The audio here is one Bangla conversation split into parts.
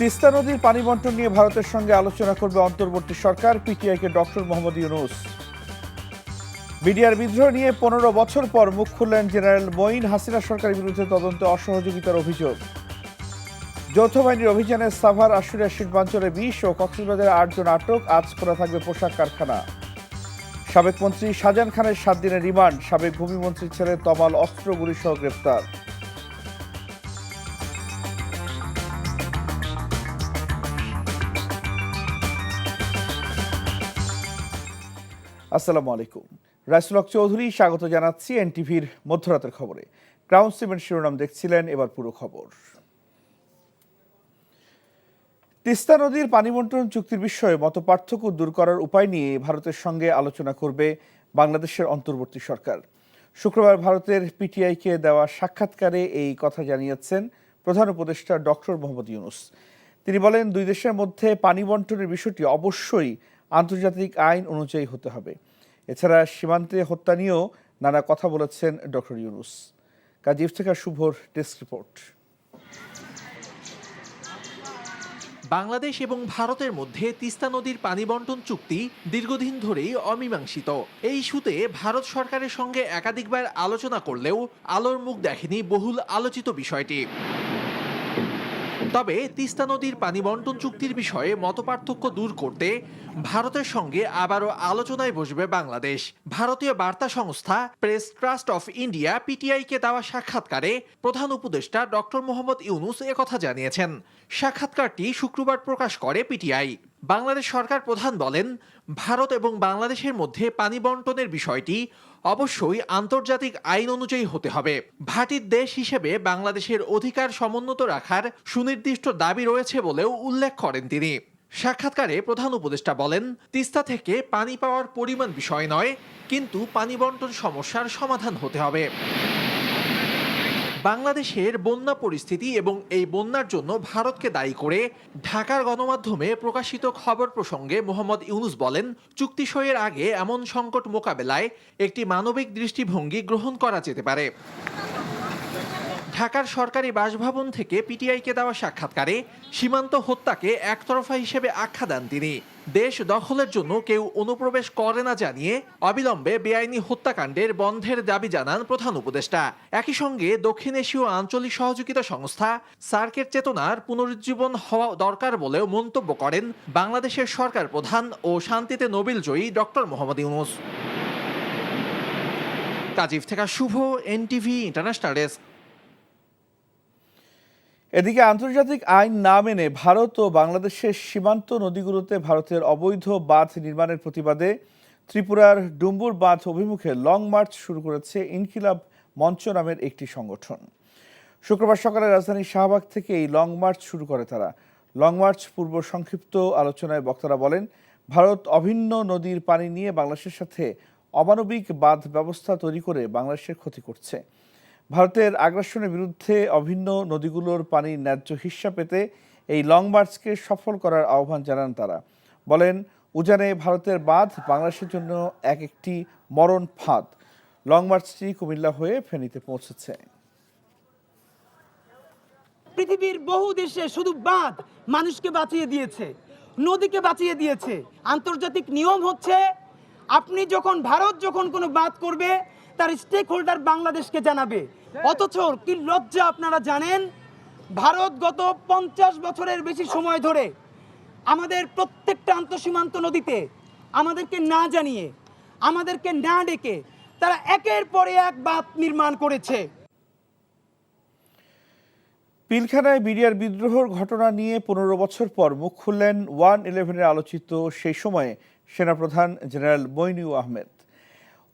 তিস্তা নদীর পানি বণ্টন নিয়ে ভারতের সঙ্গে আলোচনা করবে অন্তর্বর্তী সরকার, পিটিআইকে ডক্টর মোহাম্মদ ইউনূস। বিডিআর বিদ্রোহ নিয়ে 15 বছর পর মুখ খুললেন জেনারেল মঈন। হাসিনা সরকারের বিরুদ্ধে তদন্তে অসহযোগিতার অভিযোগ। যৌথ বাহিনীর অভিযানে সাভার, আশুলিয়া, শিল্পাঞ্চলে 20 ও কক্সবাজারে 8 জন আটক। আজ খোলা থাকবে পোশাক কারখানা। সাবেক মন্ত্রী শাহজাহান খানের 7 দিনের রিমান্ড। সাবেক ভূমিমন্ত্রীর ছেলে তমাল অস্ত্র গুলিসহ গ্রেফতার। আসসালামু আলাইকুম। রাইসুল হক চৌধুরী স্বাগত জানাচ্ছি এনটিভির মধ্যরাতের খবরে। ক্রাউন সিমেন্ট শিরোনাম দেখছিলেন, এবার পুরো খবর। তিস্তা নদীর পানি বণ্টন চুক্তির বিষয়ে মতপার্থক্য দূর করার উপায় নিয়ে ভারতের সঙ্গে আলোচনা করবে বাংলাদেশের অন্তর্বর্তী সরকার। শুক্রবার ভারতের পিটিআইকে দেওয়া সাক্ষাৎকারে এই কথা জানিয়েছেন প্রধান উপদেষ্টা ডক্টর মোহাম্মদ ইউনূস। তিনি বলেন, দুই দেশের মধ্যে পানি বণ্টনের বিষয়টি অবশ্যই আন্তর্জাতিক আইন অনুযায়ী হতে হবে। এছাড়া সীমান্তে হত্যা নিয়েও নানা কথা বলেছেন ডক্টর ইউনূস। কাজী ইফতেখার শুভর ডেস্ক রিপোর্ট। বাংলাদেশ এবং ভারতের মধ্যে তিস্তা নদীর পানি বণ্টন চুক্তি দীর্ঘদিন ধরেই অমীমাংসিত। এই ইস্যুতে ভারত সরকারের সঙ্গে একাধিকবার আলোচনা করলেও আলোর মুখ দেখেনি বহুল আলোচিত বিষয়টি। তবে তিস্তা নদীর পানি বণ্টন চুক্তির বিষয়ে মতপার্থক্য দূর করতে ভারতের সঙ্গে আবারও আলোচনায় বসবে বাংলাদেশ। ভারতীয় বার্তা সংস্থা প্রেস ট্রাস্ট অফ ইন্ডিয়া পিটিআইকে দেওয়া সাক্ষাৎকারে প্রধান উপদেষ্টা ডক্টর মোহাম্মদ ইউনূস একথা জানিয়েছেন। সাক্ষাৎকারটি শুক্রবার প্রকাশ করে পিটিআই। বাংলাদেশ সরকার প্রধান বলেন, ভারত এবং বাংলাদেশের মধ্যে পানি বণ্টনের বিষয়টি অবশ্যই আন্তর্জাতিক আইন অনুযায়ী হতে হবে। ভাটির দেশ হিসেবে বাংলাদেশের অধিকার সমুন্নত রাখার সুনির্দিষ্ট দাবি রয়েছে বলেও উল্লেখ করেন তিনি। সাক্ষাৎকারে প্রধান উপদেষ্টা বলেন, তিস্তা থেকে পানি পাওয়ার পরিমাণ বিষয় নয়, কিন্তু পানি বণ্টন সমস্যার সমাধান হতে হবে। বাংলাদেশের বন্যা পরিস্থিতি এবং এই বন্যার জন্য ভারতকে দায়ী করে ঢাকার গণমাধ্যমে প্রকাশিত খবর প্রসঙ্গে মোহাম্মদ ইউনূস বলেন, চুক্তি সইয়ের আগে এমন সংকট মোকাবেলায় একটি মানবিক দৃষ্টিভঙ্গি গ্রহণ করা যেতে পারে। ঢাকার সরকারি বাসভবন থেকে পিটিআইকে দেওয়া সাক্ষাৎকারে সীমান্ত হত্যাকে একতরফা হিসেবে আখ্যা দেন তিনি। দেশ দখলের জন্য কেউ অনুপ্রবেশ করে না জানিয়ে অবিলম্বে বেআইনি হত্যাকাণ্ডের বন্ধের দাবি জানান প্রধান উপদেষ্টা। একই সঙ্গে দক্ষিণ এশীয় আঞ্চলিক সহযোগিতা সংস্থা সার্কের চেতনার পুনরুজ্জীবন হওয়া দরকার বলেও মন্তব্য করেন বাংলাদেশের সরকার প্রধান ও শান্তিতে নোবেলজয়ী ডক্টর মোহাম্মদ ইউনূস। কাজী ইফতেখার শুভ, এনটিভি ইন্টারন্যাশনাল ডেস্ক। এদিকে আন্তর্জাতিক আইন না মেনে ভারত ও বাংলাদেশের সীমান্ত নদীগুলোতে ভারতের অবৈধ বাঁধ নির্মাণের প্রতিবাদে ত্রিপুরার ডুম্বুর বাঁধ অভিমুখে লং মার্চ শুরু করেছে ইনকিলাব মঞ্চ নামের একটি সংগঠন। শুক্রবার সকালে রাজধানীর শাহবাগ থেকে এই লং মার্চ শুরু করে তারা। লং মার্চ পূর্ব সংক্ষিপ্ত আলোচনায় বক্তারা বলেন, ভারত অভিন্ন নদীর পানি নিয়ে বাংলাদেশের সাথে অমানবিক বাঁধ ব্যবস্থা তৈরি করে বাংলাদেশের ক্ষতি করছে। ভারতের আগ্রাসনের বিরুদ্ধে অভিন্ন নদীগুলোর পানির ন্যায্য হিস্সা পেতে এই লং মার্চকে সফল করার আহ্বান জানান তারা। বলেন, উজানে ভারতের বাঁধ বাংলাদেশের জন্য একটি মরণ ফাঁদ। লং মার্চটি কুমিল্লা হয়ে ফেনীতে পৌঁছেছে। পৃথিবীর বহু দেশে শুধু বাঁধ মানুষকে বাঁচিয়ে দিয়েছে, নদীকে বাঁচিয়ে দিয়েছে। আন্তর্জাতিক নিয়ম হচ্ছে, ভারত যখন কোনো বাঁধ করবে তার স্টেক হোল্ডার বাংলাদেশকে জানাবে। অথচ কি লজ্জা, আপনারা জানেন ভারত গত 50 বছরের বেশি সময় ধরে আমাদের প্রত্যেকটা আন্তঃসীমান্ত নদীতে আমাদেরকে না জানিয়ে, আমাদেরকে না ডেকে তারা একের পরে এক বাঁধ নির্মাণ করেছে। পিলখানায় বিডিআর বিদ্রোহর ঘটনা নিয়ে 15 বছর পর মুখ খুললেন 111-এর আলোচিত সেই সময়ে সেনাপ্রধান জেনারেল মঈন আহমেদ।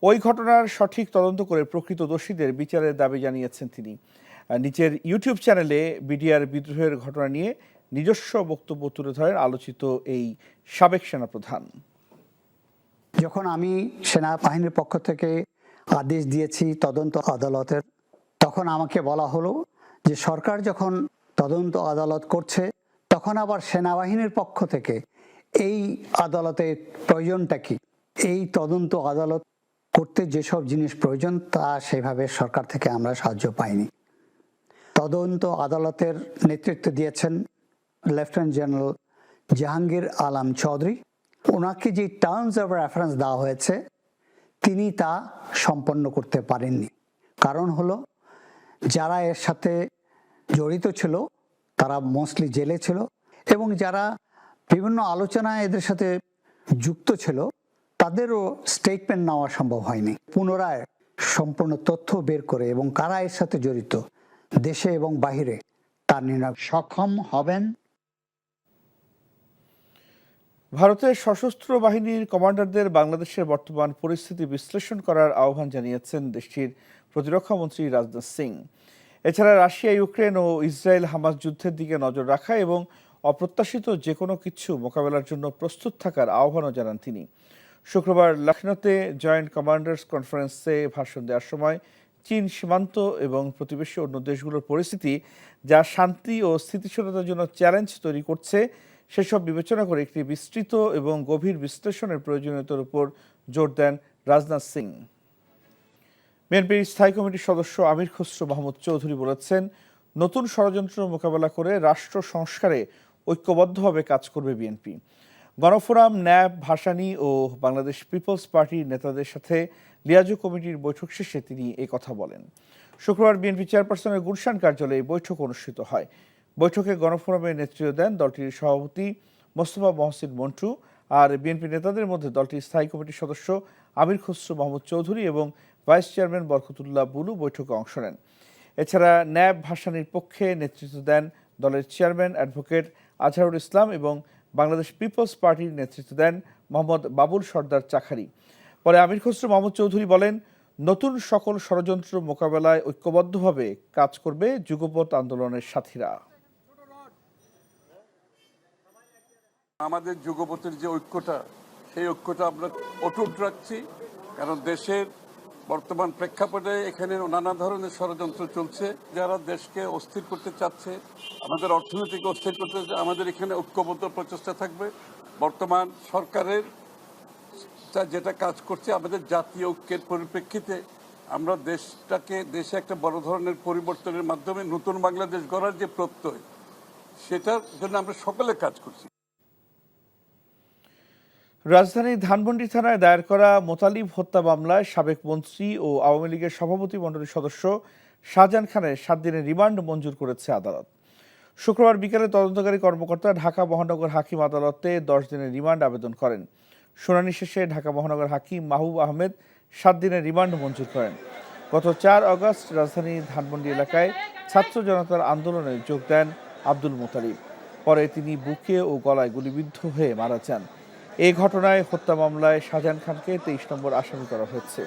ওই ঘটনার সঠিক তদন্ত করে প্রকৃত দোষীদের বিচারের দাবি জানিয়েছেন তিনি। নিজের ইউটিউব চ্যানেলে বিডিআর বিদ্রোহের ঘটনা নিয়ে নিজস্ব বক্তব্য তুলে ধরেন আলোচিত এই সাবেক সেনাপ্রধান। যখন আমি সেনাবাহিনীর পক্ষ থেকে আদেশ দিয়েছি তদন্ত আদালতের, তখন আমাকে বলা হলো যে সরকার যখন তদন্ত আদালত করছে, তখন আবার সেনাবাহিনীর পক্ষ থেকে এই আদালতের প্রয়োজনটা কি, এই তদন্ত আদালত করতে যেসব জিনিস প্রয়োজন তা সেভাবে সরকার থেকে আমরা সাহায্য পাইনি। তদন্ত আদালতের নেতৃত্ব দিয়েছেন লেফটেন্যান্ট জেনারেল জাহাঙ্গীর আলম চৌধুরী, ওনাকে যে টার্মস অফ রেফারেন্স দেওয়া হয়েছে তিনি তা সম্পন্ন করতে পারেননি। কারণ হলো যারা এর সাথে জড়িত ছিল তারা মোস্টলি জেলে ছিল, এবং যারা বিভিন্ন আলোচনায় এদের সাথে যুক্ত ছিল তাদেরও স্টেটমেন্ট নেওয়া সম্ভব হয়নি। পুনরায় সম্পূর্ণ তথ্য বের করে এবং কারা এর সাথে জড়িত দেশে এবং বাহিরে তা নির্ণয় সক্ষম হবেন। ভারতের সশস্ত্র বাহিনীর কমান্ডারদের বাংলাদেশের বর্তমান পরিস্থিতি বিশ্লেষণ করার আহ্বান জানিয়েছেন দেশটির প্রতিরক্ষা মন্ত্রী রাজনাথ সিং। এছাড়া রাশিয়া, ইউক্রেন ও ইসরায়েল হামাস যুদ্ধের দিকে নজর রাখা এবং অপ্রত্যাশিত যে কোনো কিছু মোকাবেলার জন্য প্রস্তুত থাকার আহ্বানও জানান তিনি। শুক্রবার লখনৌতে জয়েন্ট কমান্ডার্স কনফারেন্সে ভাষণ দেওয়ার সময় চীন সীমান্ত এবং প্রতিবেশী অন্য দেশগুলোর পরিস্থিতি যা শান্তি ও স্থিতিশীলতার জন্য চ্যালেঞ্জ তৈরি করছে সেসব বিবেচনা করে একটি বিস্তৃত এবং গভীর বিশ্লেষণের প্রয়োজনীয়তার উপর জোর দেন রাজনাথ সিং। বিএনপির স্থায়ী কমিটির সদস্য আমির খসরু মাহমুদ চৌধুরী বলেছেন, নতুন ষড়যন্ত্র মোকাবেলা করে রাষ্ট্র সংস্কারে ঐক্যবদ্ধভাবে কাজ করবে বিএনপি। গণফোরাম, ন্যাব, ভাসানী ও বাংলাদেশ পিপলস পার্টির নেতাদের সাথে লিয়াজু কমিটির বৈঠক শেষে তিনি এই কথা বলেন। শুক্রবার বিএনপি চেয়ারপারসনের গুলশান কার্যালয়ে এই বৈঠক অনুষ্ঠিত হয়। বৈঠকে গণফোরামের নেতৃত্ব দেন দলটির সভাপতি মোস্তফা মহসিন মন্টু, আর বিএনপি নেতাদের মধ্যে দলটির স্থায়ী কমিটির সদস্য আমির খসরু মাহমুদ চৌধুরী এবং ভাইস চেয়ারম্যান বরকতুল্লাহ বুলু বৈঠকে অংশ নেন। এছাড়া ন্যাব ভাসানীর পক্ষে নেতৃত্ব দেন দলের চেয়ারম্যান অ্যাডভোকেট আজহারুল ইসলাম এবং বাংলাদেশ পিপলস পার্টির নেতৃত্ব দেন মোহাম্মদ বাবুল সর্দার চাখারি। পরে আমির খসরু মাহমুদ চৌধুরী বলেন, নতুন সকল ষড়যন্ত্র মোকাবেলায় ঐক্যবদ্ধভাবে কাজ করবে যুগপৎ আন্দোলনের সাথীরা। আমাদের যুগপথের যে ঐক্যটা, সেই ঐক্যটা আমরা অটুট রাখছি, কারণ দেশের বর্তমান প্রেক্ষাপটে এখানে নানা ধরনের ষড়যন্ত্র চলছে। যারা দেশকে অস্থির করতে চাচ্ছে, আমাদের অর্থনীতিকে অস্থির করতে চাচ্ছে, আমাদের এখানে ঐক্যবদ্ধ প্রচেষ্টা থাকবে। বর্তমান সরকারের যেটা কাজ করছে আমাদের জাতীয় ঐক্যের পরিপ্রেক্ষিতে আমরা দেশে একটা বড় ধরনের পরিবর্তনের মাধ্যমে নতুন বাংলাদেশ গড়ার যে প্রত্যয়, সেটার জন্য আমরা সকলে কাজ করছি। রাজধানীর ধানমন্ডি থানায় দায়ের করা মোতালিব হত্যা মামলায় সাবেক মন্ত্রী ও আওয়ামী লীগের সভাপতি মণ্ডলীর সদস্য শাহজাহান খানের 7 দিনের রিমান্ড মঞ্জুর করেছে আদালত। শুক্রবার বিকেলে তদন্তকারী কর্মকর্তা ঢাকা মহানগর হাকিম আদালতে 10 দিনের রিমান্ড আবেদন করেন। শুনানি শেষে ঢাকা মহানগর হাকিম মাহবুব আহমেদ 7 দিনের রিমান্ড মঞ্জুর করেন। গত 4 আগস্ট রাজধানীর ধানমন্ডি এলাকায় ছাত্র জনতার আন্দোলনে যোগ দেন আব্দুল মোতালিব। পরে তিনি বুকে ও গলায় গুলিবিদ্ধ হয়ে মারা যান। এই ঘটনায় হত্যা মামলায় শাহজাহান খানকে 23 নম্বর আসামি করা হয়েছে।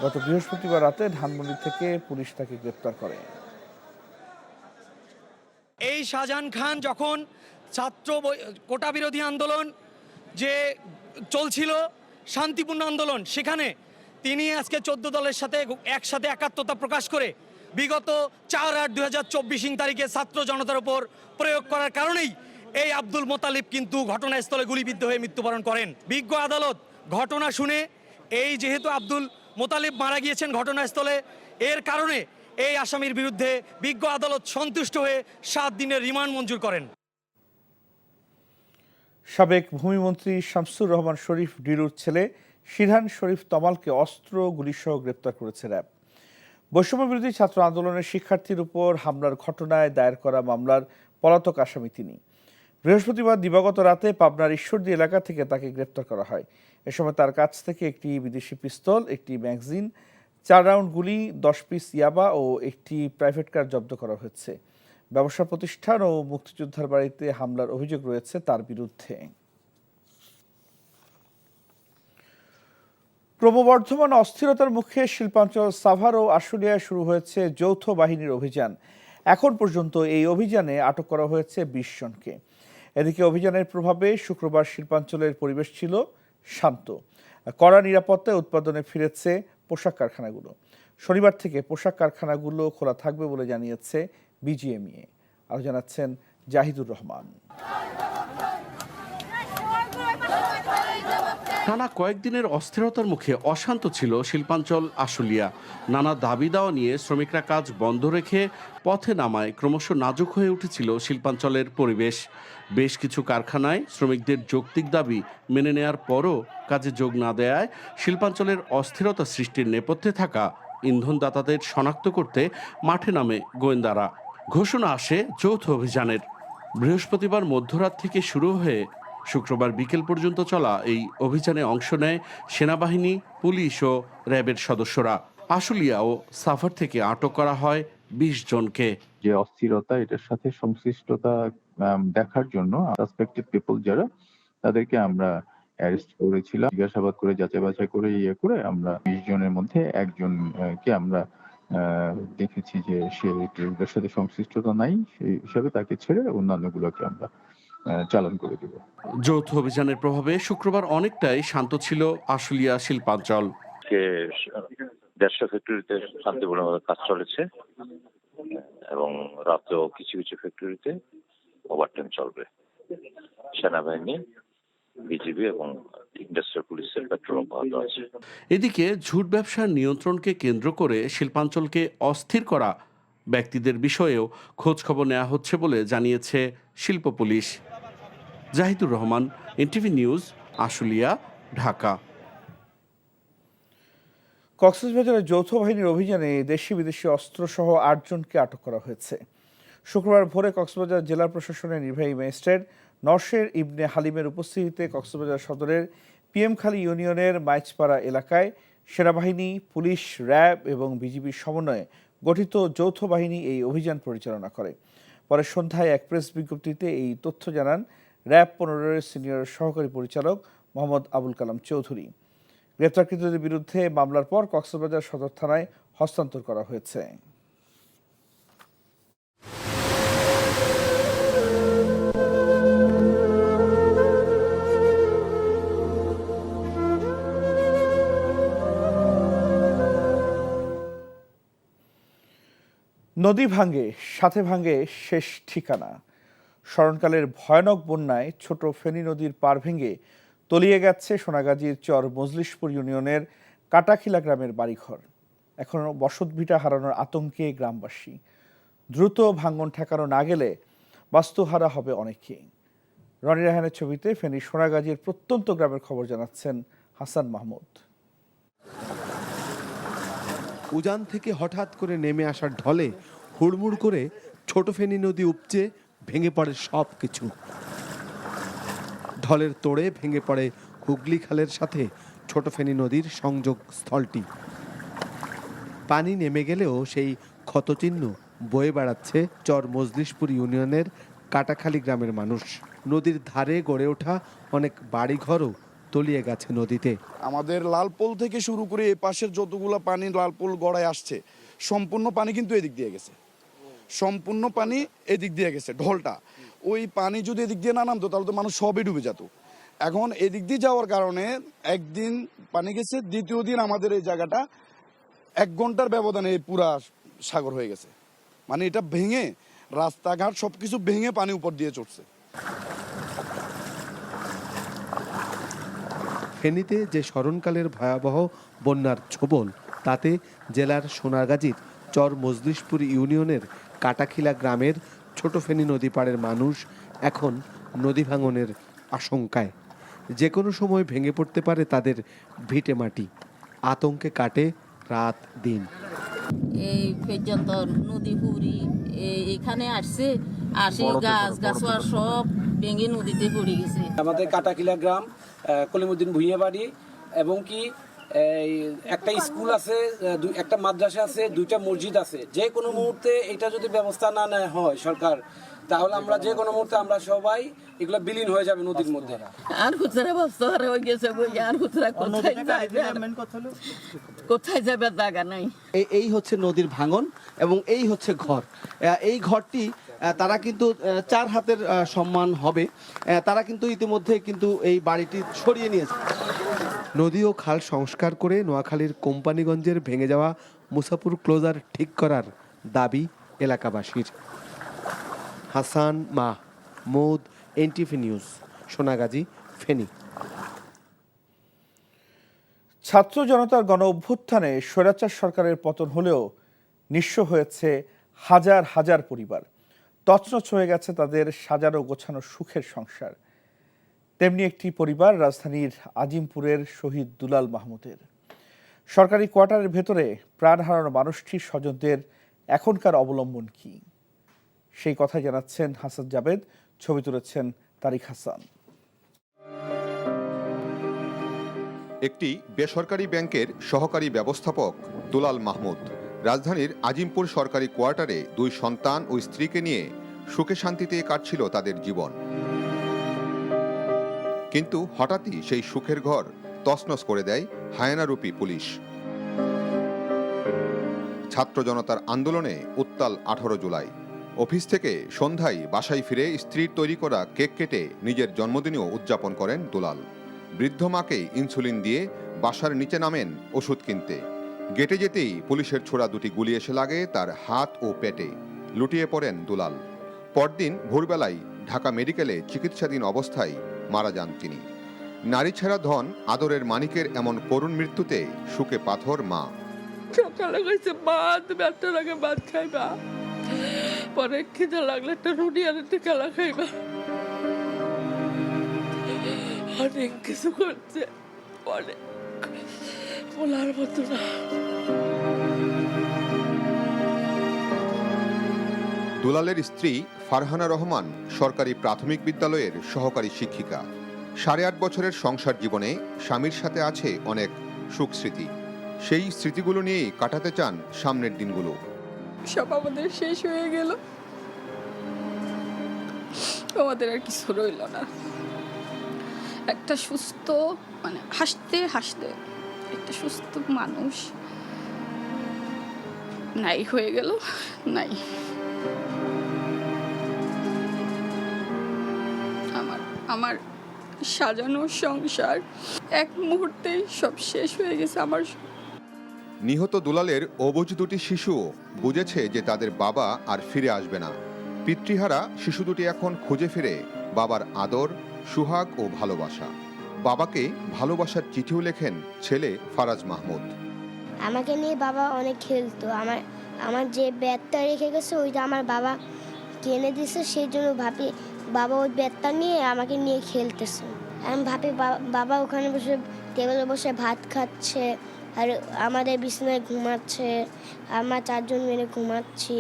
গত বৃহস্পতিবার রাতে ধানমন্ডি থেকে পুলিশ তাকে গ্রেপ্তার করে। এই শাহজাহান খান যখন ছাত্র কোটা বিরোধী আন্দোলন যে চলছিল, শান্তিপূর্ণ আন্দোলন, সেখানে তিনি আজকে 14 দলের সাথে একসাথে একাত্মতা প্রকাশ করে বিগত 4/8/2024 তারিখে ছাত্র জনতার উপর প্রয়োগ করার কারণেই এই আব্দুল মোতালিব কিন্তু ঘটনাস্থলে গুলিবিদ্ধ হয়ে মৃত্যুবরণ করেন। বিজ্ঞ আদালত ঘটনা শুনে এই যেহেতু আব্দুল মোতালিব মারা গিয়েছেন ঘটনাস্থলে, এর কারণে এই আসামির বিরুদ্ধে বিজ্ঞ আদালত সন্তুষ্ট হয়ে 7 দিনের রিমান্ড মঞ্জুর করেন। সাবেক ভূমিমন্ত্রী শামসুর রহমান শরীফ ডিরুর ছেলে শিরহান শরীফ তমালকে অস্ত্র গুলিসহ গ্রেপ্তার করেছে র্যাব। বৈষম্য বিরোধী ছাত্র আন্দোলনের শিক্ষার্থীর উপর হামলার ঘটনায় দায়ের করা মামলার পলাতক আসামি তিনি। বৃহস্পতিবার দিবাগত রাতে পাবনার ঈশ্বরদী এলাকা থেকে তাকে গ্রেপ্তার করা হয়। এ সময় তার কাছ থেকে একটি বিদেশি পিস্তল, একটি ম্যাগাজিন, 4 রাউন্ড গুলি, 10 পিস ইয়াবা ও একটি প্রাইভেট কার জব্দ করা হয়েছে। ব্যবসা প্রতিষ্ঠান ও মুক্তিযোদ্ধার বাড়িতে হামলার অভিযোগ রয়েছে তার বিরুদ্ধে। ক্রমবর্ধমান অস্থিরতার মুখে শিল্পাঞ্চল সাভার ও আশুলিয়ায় শুরু হয়েছে যৌথ বাহিনীর অভিযান। এখন পর্যন্ত এই অভিযানে আটক করা হয়েছে 20 জনকে। এদিকে অভিযানের প্রভাবে শুক্রবার শিল্পাঞ্চলের পরিবেশ ছিল শান্ত। কড়া নিরাপত্তায় উৎপাদনে ফিরেছে পোশাক কারখানাগুলো। শনিবার থেকে পোশাক কারখানাগুলো খোলা থাকবে বলে জানিয়েছে বিজিএমইএ। আরও জানাচ্ছেন জাহিদুর রহমান। টানা কয়েকদিনের অস্থিরতার মুখে অশান্ত ছিল শিল্পাঞ্চল আশুলিয়া। নানা দাবি দাওয়া নিয়ে শ্রমিকরা কাজ বন্ধ রেখে পথে নামায় ক্রমশ নাজুক হয়ে উঠেছিল শিল্পাঞ্চলের পরিবেশ। বেশ কিছু কারখানায় শ্রমিকদের যৌক্তিক দাবি মেনে নেয়ার পরও কাজে যোগ না দেয়ায় শিল্পাঞ্চলের অস্থিরতা সৃষ্টির নেপথ্যে থাকা ইন্ধনদাতাদের শনাক্ত করতে মাঠে নামে গোয়েন্দারা। ঘোষণা আসে যৌথ অভিযানের। বৃহস্পতিবার মধ্যরাত থেকে শুরু হয়ে শুক্রবার বিকেল পর্যন্ত চলা এই অভিযানে অংশ নেয় সেনাবাহিনী, পুলিশ ও র্যাবের সদস্যরা। আশুলিয়া ও সাভার থেকে আটক করা হয় ২০ জনকে। যে অস্থিরতা, এটার সাথে সংশ্লিষ্টতা দেখার জন্য সাসপেক্টেড পিপল যারা, তাদেরকে আমরা অ্যারেস্ট করেছিলাম। জিজ্ঞাসাবাদ করে যাচাই বাছাই করে আমরা ২০ জনের মধ্যে একজনকে আমরা দেখেছি যে সে এটার সাথে সংশ্লিষ্টতা নাই, সেই হিসাবে তাকে ছেড়ে অন্যান্যগুলোকে আমরা চালান করে দেব। যৌথ অভিযানের প্রভাবে শুক্রবার অনেকটাই শান্ত ছিল আশুলিয়া শিল্পাঞ্চল। ১৫০ ফ্যাক্টরিতে শান্তিপূর্ণভাবে কাজ চলেছে এবং রাতেও কিছু কিছু ফ্যাক্টরিতে ওভারটাইম চলবে। সেনাবাহিনী, বিজিবি এবং ইন্ডাস্ট্রিয়াল পুলিশের পেট্রোল অব্যাহত আছে। এদিকে ঝুট ব্যবসার নিয়ন্ত্রণকে কেন্দ্র করে শিল্পাঞ্চলকে অস্থির করা ব্যক্তিদের বিষয়েও খোঁজ খবর নেওয়া হচ্ছে বলে জানিয়েছে শিল্প পুলিশ। Zahidur Rahman, NTV news, Ashulia, Dhaka. কক্সবাজারের যৌথ বাহিনীর অভিযানে দেশি বিদেশি অস্ত্রসহ ৮ জনকে আটক করা হয়েছে। শুক্রবার ভোরে কক্সবাজার জেলা প্রশাসনের নির্বাহী ম্যাজিস্ট্রেট নরশের ইবনে হালিমের উপস্থিতিতে কক্সবাজার সদরের পিএমখালী ইউনিয়নের মাইচপাড়া এলাকায় সেনাবাহিনী, পুলিশ, র্যাব এবং বিজিবির সমন্বয়ে গঠিত যৌথ বাহিনী এই অভিযান পরিচালনা করে। পরে সন্ধ্যায় এক প্রেস বিজ্ঞপ্তিতে এই তথ্য জানান র্যাব ১৫-এর সিনিয়র সহকারী পরিচালক মোহাম্মদ আবুল কালাম চৌধুরী। গ্রেপ্তারকৃতদের বিরুদ্ধে মামলার পর কক্সবাজার সদর থানায় হস্তান্তর করা হয়েছে। নদী ভাঙে, সাথে ভাঙে শেষ ঠিকানা। স্মরণকালের ভয়ানক বন্যায় ছোট ফেনী নদীর পার ভেঙে তলিয়ে গেছে সোনাগাজীর চর মজলিশপুর ইউনিয়নের কাটাখিলা গ্রামের বাড়িঘর। এখনও বসতভিটা হারানোর আতঙ্কে গ্রামবাসী। দ্রুত ভাঙন ঠেকানো না গেলে বাস্তুহারা হবে অনেকেই। রনি রায়হানের ছবিতে ফেনী সোনাগাজীর প্রত্যন্ত গ্রামের খবর জানাচ্ছেন হাসান মাহমুদ। উজান থেকে হঠাৎ করে নেমে আসার ঢলে হুড়মুড় করে ছোট ফেনী নদী উপচে ভেঙে পড়ে সব কিছু। ঢলের তোড়ে ভেঙে পড়ে হুগলি খালের সাথে ছোট ফেনী নদীর সংযোগ স্থলটি। পানি নেমে গেলেও সেই ক্ষতচিহ্ন বয়ে বেড়াচ্ছে চর মজলিশপুর ইউনিয়নের কাটাখালী গ্রামের মানুষ। নদীর ধারে গড়ে ওঠা অনেক বাড়িঘরও তলিয়ে গেছে নদীতে। আমাদের লালপোল থেকে শুরু করে এ পাশের যতগুলো পানি লালপোল গড়ায় আসছে, সম্পূর্ণ পানি কিন্তু এদিক দিয়ে গেছে, সম্পূর্ণ পানি এদিক দিয়ে গেছে। ঢলটা ওই পানি যদি এদিক দিয়ে না নামতো তাহলে তো মানুষ সবই ডুবে যেত। এখন এদিক দিয়ে যাওয়ার কারণে একদিন পানি গেছে, দ্বিতীয় দিন আমাদের এই জায়গাটা 1 ঘন্টার ব্যবধানে পুরা সাগর হয়ে গেছে। মানে এটা ভেঙে রাস্তাঘাট সবকিছু ভেঙে পানি উপর দিয়ে চড়ছে। ফেনীতে যে স্মরণকালের ভয়াবহ বন্যার ছোবল, তাতে জেলার সোনাগাজীর চর মজলিশপুর ইউনিয়নের কাটাখিলা গ্রামের ছোট ফেনী নদী পাড়ের মানুষ এখন নদী ভাঙনের আশঙ্কায়। যে কোনো সময় ভেঙে পড়তে পারে তাদের ভিটে মাটি। আতঙ্কে কাটে রাত দিন। এই পর্যন্ত নদী পুরি এখানে আসছে, আসি গাছ সব ভেঙে নদীতে পড়ে গেছে। আমাদের কাটাখিলা গ্রাম, কলিমুদ্দিন ভুঁইয়া বাড়ি এবং কি একটা স্কুল আছে, একটা মাদ্রাসা আছে, 2টা মসজিদ আছে। যে কোনো মুহূর্তে এটা যদি ব্যবস্থা না নেওয়া হয় সরকার, তাহলে আমরা যে কোনো মুহূর্তে আমরা সবাই এগুলো বিলীন হয়ে যাবে নদীর মধ্যে। আর খুচরা বস্তা হয়ে গেছে, আর খুচরা কোথায় যাবে জায়গা নাই। এই হচ্ছে নদীর ভাঙন এবং এই হচ্ছে ঘর। এই ঘরটি তারা কিন্তু 4 হাতের সম্মান হবে, তারা কিন্তু ইতিমধ্যে কিন্তু এই বাড়িটি সরিয়ে নিয়েছে। নদী ও খাল সংস্কার করে নোয়াখালীর কোম্পানিগঞ্জের ভেঙে যাওয়া মুসাপুর ক্লোজার ঠিক করার দাবি এলাকাবাসীর। Hasan Mahmud, NTV news, Sonagazi, Feni. ছাত্র জনতার গণ অভ্যুত্থানে স্বৈরাচার সরকারের পতন হলেও নিঃস্ব হয়েছে হাজার হাজার পরিবার। তছনছ হয়ে গেছে তাদের সাজানো গোছানো সুখের সংসার। তেমনি একটি পরিবার রাজধানীর আজিমপুরের শহীদ দুলাল মাহমুদের। সরকারি কোয়ার্টারের ভেতরে প্রাণ হারানো মানুষটির স্বজনদের এখনকার অবলম্বন কি, সেই কথা জানাচ্ছেন হাসান জাবেদ, ছবি তুলেছেন তারিক হাসান। একটি বেসরকারি ব্যাংকের সহকারী ব্যবস্থাপক দুলাল মাহমুদ রাজধানীর আজিমপুর সরকারি কোয়ার্টারে 2 সন্তান ও স্ত্রীকে নিয়ে সুখে শান্তিতে কাটছিল তাদের জীবন। কিন্তু হঠাৎই সেই সুখের ঘর তছনছ করে দেয় হায়নারূপী পুলিশ। ছাত্র জনতার আন্দোলনে উত্তাল 18 জুলাই। অফিস থেকে সন্ধ্যায় বাসায় ফিরে স্ত্রীর তৈরি করা কেক কেটে নিজের জন্মদিনেও উদযাপন করেন দুলাল। বৃদ্ধ মাকে ইনসুলিন দিয়ে বাসার নিচে নামেন ওষুধ কিনতে। গেটে যেতেই পুলিশের ছোড়া 2টি গুলি এসে লাগে তার হাত ও পেটে। লুটিয়ে পড়েন দুলাল। পরদিন ভোরবেলায় ঢাকা মেডিকেলে চিকিৎসাধীন অবস্থায় মারা যান তিনি। নারী ছেঁড়া ধন আদরের মানিকের এমন করুণ মৃত্যুতে শুকে পাথর মা। সকালে কইছে ভাত, ব্যথার আগে ভাত খাইবা, পরে খিদে লাগলে একটা রুটি আর একটা খেলা খাইবা। অনেক কিছু করছে, অনেক বলার মতো না। দুলালের স্ত্রী ফারহানা রহমান সরকারি প্রাথমিক বিদ্যালয়ের সহকারী শিক্ষিকা। 8.5 বছরের সংসার জীবনে স্বামীর সাথে আছে অনেক সুখ স্মৃতি। সেই স্মৃতিগুলো নিয়েই কাটাতে চান সামনের দিনগুলো। সব আমাদের শেষ হয়ে গেল, আমাদের আর কিছু রইল না। একটা সুস্থ, মানে হাসতে হাসতে একটা সুস্থ মানুষ নাই হয়ে গেল, নাই। আমার সাজানো সংসার এক মুহূর্তেই সব শেষ হয়ে গেছে আমার। নিহত দুলালের অবুঝ 2টি শিশুও বুঝেছে যে তাদের বাবা আর ফিরে আসবে না। পিতৃহারা শিশু 2টি এখন খুঁজে ফিরে বাবার আদর, সুহাগ ও ভালোবাসা। বাবাকে ভালোবাসার চিঠিও লেখেন ছেলে ফারাজ মাহমুদ। আমাকে নিয়ে বাবা অনেক খেলতো। আমার যে ব্যাটটা রেখে গেছে ওইটা আমার বাবা কিনে দিয়েছে, সেই জন্য ভাবি বাবা ওই ব্যাটটা নিয়ে আমাকে নিয়ে খেলতেছে। আমি ভাবি বাবা ওখানে বসে টেবিলে বসে ভাত খাচ্ছে আর আমাদের বিছানায় ঘুমাচ্ছে, আমরা 4 জন মিলে ঘুমাচ্ছি।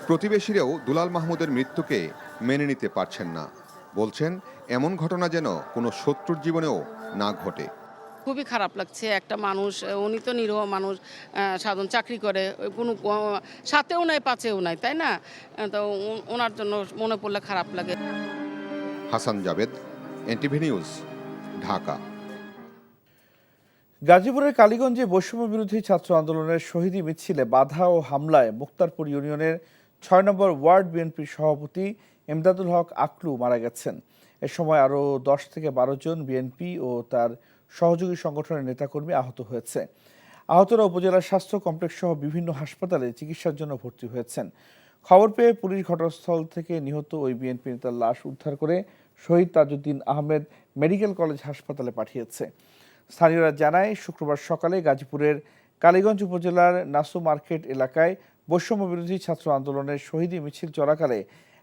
প্রতিবেশীরাও দুলাল মাহমুদের মৃত্যুকে মেনে নিতে পারছেন না। বলছেন এমন ঘটনা যেন কোনো শত্রুর জীবনেও না ঘটে। খুবই খারাপ লাগছে। একটা মানুষ, উনি তো নিরীহ মানুষ, সাধারণ চাকরি করে, কোনো সাথেও নাই পাচেও নাই, তাই না? তো ওনার জন্য মনে পড়লে খারাপ লাগে। Hasan Jabed, NTV news, Dhaka. গাজীপুরের কালীগঞ্জে বৈষম্য বিরোধী ছাত্র আন্দোলনের শহীদী মিছিলে বাধা ও হামলায় মুক্তারপুর ইউনিয়নের 6 নম্বর ওয়ার্ড বিএনপির সভাপতি এমদাদুল হক আকলু মারা গেছেন। এ সময় আরও 10 থেকে 12 জন বিএনপি ও তার সহযোগী সংগঠনের নেতাকর্মী আহত হয়েছে। আহতরা উপজেলার স্বাস্থ্য কমপ্লেক্স সহ বিভিন্ন হাসপাতালে চিকিৎসার জন্য ভর্তি হয়েছেন। খবর পেয়ে পুলিশ ঘটনাস্থল থেকে নিহত ওই বিএনপি নেতার লাশ উদ্ধার করে শহীদ তাজউদ্দিন আহমেদ মেডিকেল কলেজ হাসপাতালে পাঠিয়েছে। স্থানীয়রা জানায়, শুক্রবার সকালে গাজীপুরের কালীগঞ্জ উপজেলার নাসু মার্কেট এলাকায় বৈষম্য বিরোধী ছাত্র আন্দোলনের শহীদী মিছিল চলাকালে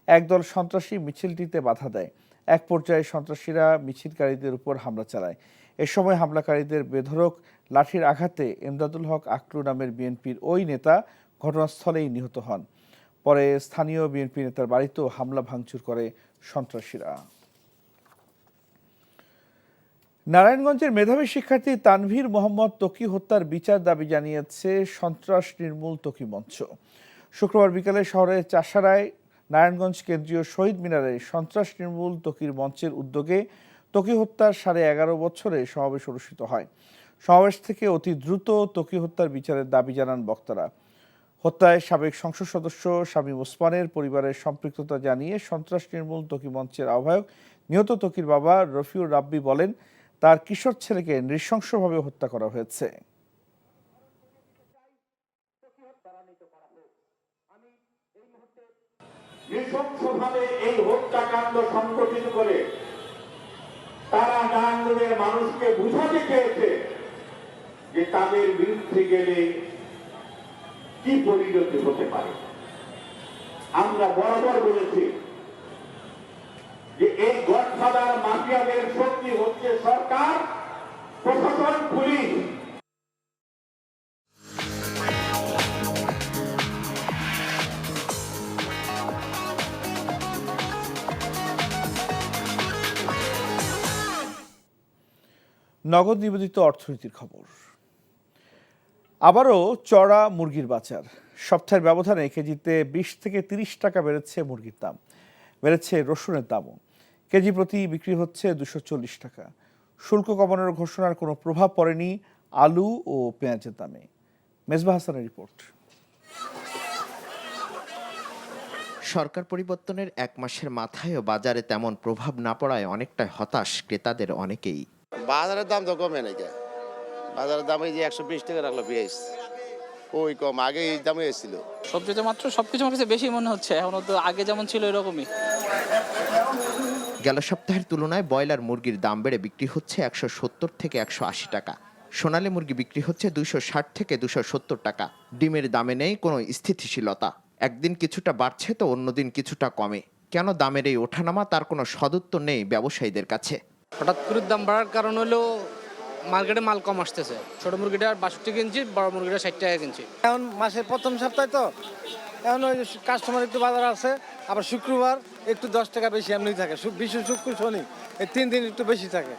একদল সন্ত্রাসী মিছিলটিতে বাধা দেয়। এক পর্যায়ে সন্ত্রাসীরা মিছিলকারীদের উপর হামলা চালায়। এ সময় হামলাকারীদের বেধড়ক লাঠির আঘাতে এমদাদুল হক আকলু নামের বিএনপির ওই নেতা ঘটনাস্থলেই নিহত হন। পরে স্থানীয় বিএনপি নেতার বাড়িতেও হামলা ভাঙচুর করে সন্ত্রাসীরা। নারায়ণগঞ্জের মেধাবী শিক্ষার্থী তানভীর মোহাম্মদ ত্বকী হত্যার বিচার দাবি জানিয়েছে সন্ত্রাস নির্মূল ত্বকী মঞ্চ। শুক্রবার বিকালে শহরের চাষারায় নারায়ণগঞ্জ কেন্দ্রীয় শহীদ মিনারে সন্ত্রাস নির্মূল ত্বকীর মঞ্চের উদ্যোগে ত্বকী হত্যার 11.5 বছরে সমাবেশ অনুষ্ঠিত হয়। সমাবেশ থেকে অতি দ্রুত ত্বকী হত্যার বিচারের দাবি জানান বক্তারা। হত্যায় সাবেক সংসদ সদস্য শামীম ওসমানের পরিবারের সম্পৃক্ততা জানিয়ে সন্ত্রাস নির্মূল ত্বকী মঞ্চের আহ্বায়ক নিহত ত্বকীর বাবা রফিউর রাব্বি বলেন, তার কিশোর ছেলেকে নৃশংসভাবে হত্যা করা হয়েছে। নৃশংসভাবে এই হত্যাকাণ্ড সংগঠিত করে তারা নারায়ণগঞ্জের মানুষকে বুঝাতে চেয়েছে যে তাদের বিরুদ্ধে গেলে কি পরিণতি হতে পারে। আমরা বরাবর বলেছি যে এই গডফাদার মাফিয়াদের শক্তি হচ্ছে সরকার, প্রশাসন, পুলিশ। নগদ নিবেদিত অর্থনীতির খবর। আবারও চড়া মুরগির বাজার। সপ্তাহের ব্যবধানে কেজিতে 20 থেকে 30 টাকা বেড়েছে মুরগির দাম, বেড়েছে রসুনের দামও। কেজি প্রতি বিক্রি হচ্ছে 240 টাকা। শুল্ক কমানোর ঘোষণার কোনো প্রভাব পড়েনি আলু ও পেঁয়াজের দামে। মেজবা হাসানের রিপোর্ট। সরকার পরিবর্তনের 1 মাসের মাথায়ও বাজারে তেমন প্রভাব না পড়ায় অনেকটাই হতাশ ক্রেতাদের অনেকেই। বাজারের দাম তো কমে নাকি, বাজারের দাম এই যে 120 টাকা রাখলো পেঁয়াজ, ওই কম, আগে এই দামে এসেছিল। সবজিতে মাত্র সবকিছু আমার কাছে বেশি মনে হচ্ছে, এখনো তো আগে যেমন ছিল এরকমই। গেল সপ্তাহের তুলনায় ব্রয়লার মুরগির দাম বেড়ে বিক্রি হচ্ছে 170 থেকে 180 টাকা। সোনালী মুরগি বিক্রি হচ্ছে 260 থেকে 270 টাকা। ডিমের দামে নেই কোনো স্থিতিশীলতা, একদিন কিছুটা বাড়ছে তো অন্যদিন কিছুটা কমে। কেন দামের এই ওঠানামা তার কোনো সদুত্তর নেই ব্যবসায়ীদের কাছে। হঠাৎ করে দাম বাড়ার কারণ হলো মার্কেটে মাল কম আসতেছে। ছোট মুরগিটা 62 কিনছি, বড় মুরগিটা 60 টাকা কিনছি। এখন মাসের প্রথম সপ্তাহে তো এখন ওই কাস্টমার একটু বাজার আছে, আবার শুক্রবার একটু 10 টাকা বেশি এমনি থাকে, বিশেষ শুক্র শনি এই 3 দিন একটু বেশি থাকে।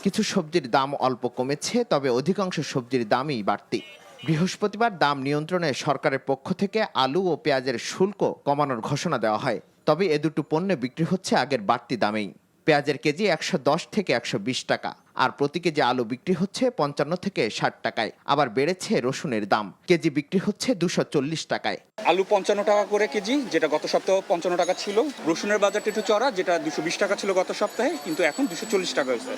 কিছু সবজির দাম অল্প কমেছে, তবে অধিকাংশ সবজির দামই বাড়তি। বৃহস্পতিবার দাম নিয়ন্ত্রণে সরকারের পক্ষ থেকে আলু ও পেঁয়াজের শুল্ক কমানোর ঘোষণা দেওয়া হয়, তবে এ দুটো পণ্য বিক্রি হচ্ছে আগের বাড়তি দামেই। পেঁয়াজের কেজি 110 থেকে 120 টাকা, আর প্রতি কেজি আলু বিক্রি হচ্ছে 55 থেকে 60 টাকায়। আবার বেড়েছে রসুনের দাম, কেজি বিক্রি হচ্ছে 240 টাকায়। আলু 55 টাকা করে কেজি, যেটা গত সপ্তাহে 55 টাকা ছিল। রসুনের বাজারটা একটু চড়া, যেটা 220 টাকা ছিল গত সপ্তাহে, কিন্তু এখন 240 টাকা হয়েছে।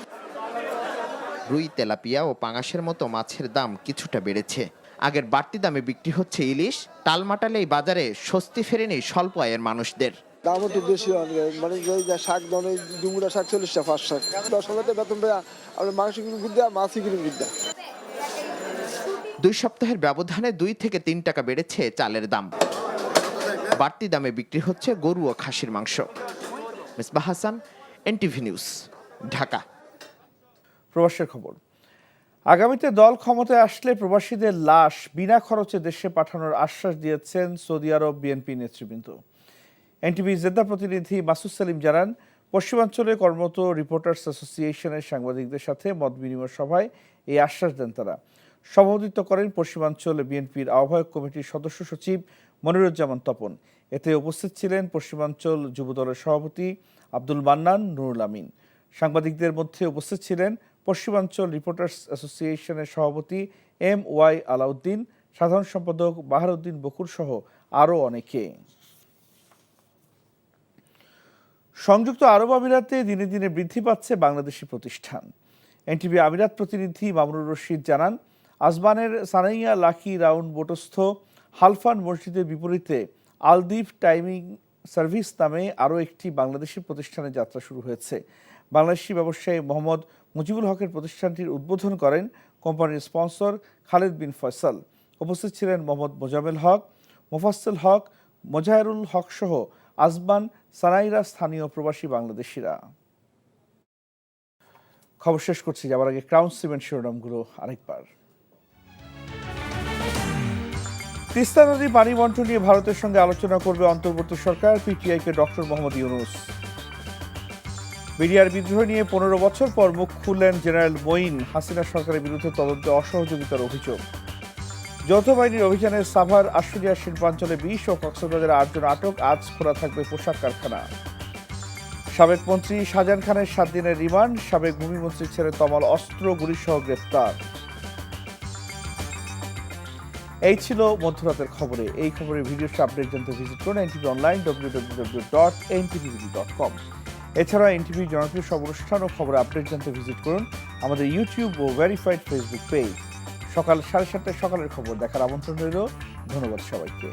রুই, তেলাপিয়া ও পাঙাশের মতো মাছের দাম কিছুটা বেড়েছে। আগের বাড়তি দামে বিক্রি হচ্ছে ইলিশ, টালমাটালে এই বাজারে স্বস্তি ফেরেনি স্বল্প আয়ের মানুষদের। দাম একটু বেশি হয়, মানে শাক দাম, ডুমুরা শাক 40 টাকা, 5 শাক 10 হাজার বেতন পেয়ে আমরা মাংস কিনে বিদ্যা, মাছই কিনে বিদ্যা। 2 সপ্তাহের ব্যবধানে 2 থেকে 3 টাকা বেড়েছে চালের দাম। বাড়তি দামে বিক্রি হচ্ছে গরু ও খাসির মাংস। Mezba Hasan, NTV news, Dhaka. প্রবাসের খবর। আগামীতে দল ক্ষমতায় আসলে প্রবাসীদের লাশ বিনা খরচে দেশে পাঠানোর আশ্বাস দিয়েছেন সৌদি আরব বিএনপি নেতৃবৃন্দ। এনটিভি জেদ্দা প্রতিনিধি মাসুদ সালিম জানান, পশ্চিমাঞ্চলে কর্মরত রিপোর্টার্স অ্যাসোসিয়েশনের সাংবাদিকদের সাথে মত বিনিময় সভায় এই আশ্বাস দেন তারা। সভাপতিত্ব করেন পশ্চিমাঞ্চল বিএনপির আহ্বায়ক কমিটির সদস্য সচিব মনিরুজ্জামান তপন। এতে উপস্থিত ছিলেন পশ্চিমাঞ্চল যুবদলের সভাপতি আব্দুল মান্নান, নুরুল আমিন। সাংবাদিকদের মধ্যে উপস্থিত ছিলেন পশ্চিমাঞ্চল রিপোর্টার্স অ্যাসোসিয়েশনের সভাপতি MY আলাউদ্দিন, সাধারণ সম্পাদক বাহারউদ্দিন বকুর সহ আরও অনেকে। সংযুক্ত আরব আমিরাতে দিনে দিনে বৃদ্ধি পাচ্ছে বাংলাদেশি প্রতিষ্ঠান। এনটিভি আমিরাত প্রতিনিধি মামুনুর রশিদ জানান, আজমানের সানাইয়া লাকি রাউন্ড বোটস্থ হালফান মসজিদের বিপরীতে আলদিফ টাইমিং সার্ভিস নামে আরও একটি বাংলাদেশি প্রতিষ্ঠানের যাত্রা শুরু হয়েছে। বাংলাদেশি ব্যবসায়ী মোহাম্মদ মুজিবুল হকের প্রতিষ্ঠানটির উদ্বোধন করেন কোম্পানির স্পন্সর খালেদ বিন ফয়সাল। উপস্থিত ছিলেন মোহাম্মদ মোজামেল হক, মোফাজ্জল হক, মোজাহেরুল হক সহ আজমান সানাইরা স্থানীয় প্রবাসী বাংলাদেশিরা। খবর শেষ করছি, যাবার আগে ক্রাউন সিমেন্ট শিরোনামগুলো আরেকবার। তিস্তা নদী পানি বন্টন নিয়ে ভারতের সঙ্গে আলোচনা করবে অন্তর্বর্তী সরকার, পিটিআইকে ডক্টর মোহাম্মদ ইউনুস। বিডিআর বিদ্রোহ নিয়ে 15 বছর পর মুখ খুললেন জেনারেল মঈন, হাসিনা সরকারের বিরুদ্ধে তদন্তে অসহযোগিতার অভিযোগ। যৌথ বাহিনীর অভিযানে সাভার, আশুলিয়া, শিল্পাঞ্চলে 20 ও কক্সবাজারে 8 জন আটক, আজ খোলা থাকবে পোশাক কারখানা। সাবেক মন্ত্রী শাহজাহান খানের 7 দিনের রিমান্ড, সাবেক ভূমিমন্ত্রীর ছেলে তমাল অস্ত্র গুলিসহ গ্রেফতার। এই ছিল মধ্যরাতের খবরে। এই খবরের ভিডিও আপডেট জানতে ভিজিট করুন এনটিভি অনলাইন www.ntv.com। এছাড়া এনটিভি জনপ্রিয় সব অনুষ্ঠান ও খবর আপডেট জানতে ভিজিট করুন আমাদের ইউটিউব ও ভেরিফাইড ফেসবুক পেজ। সকাল 7:30 সকালের খবর দেখার আমন্ত্রণ রইল। ধন্যবাদ সবাইকে।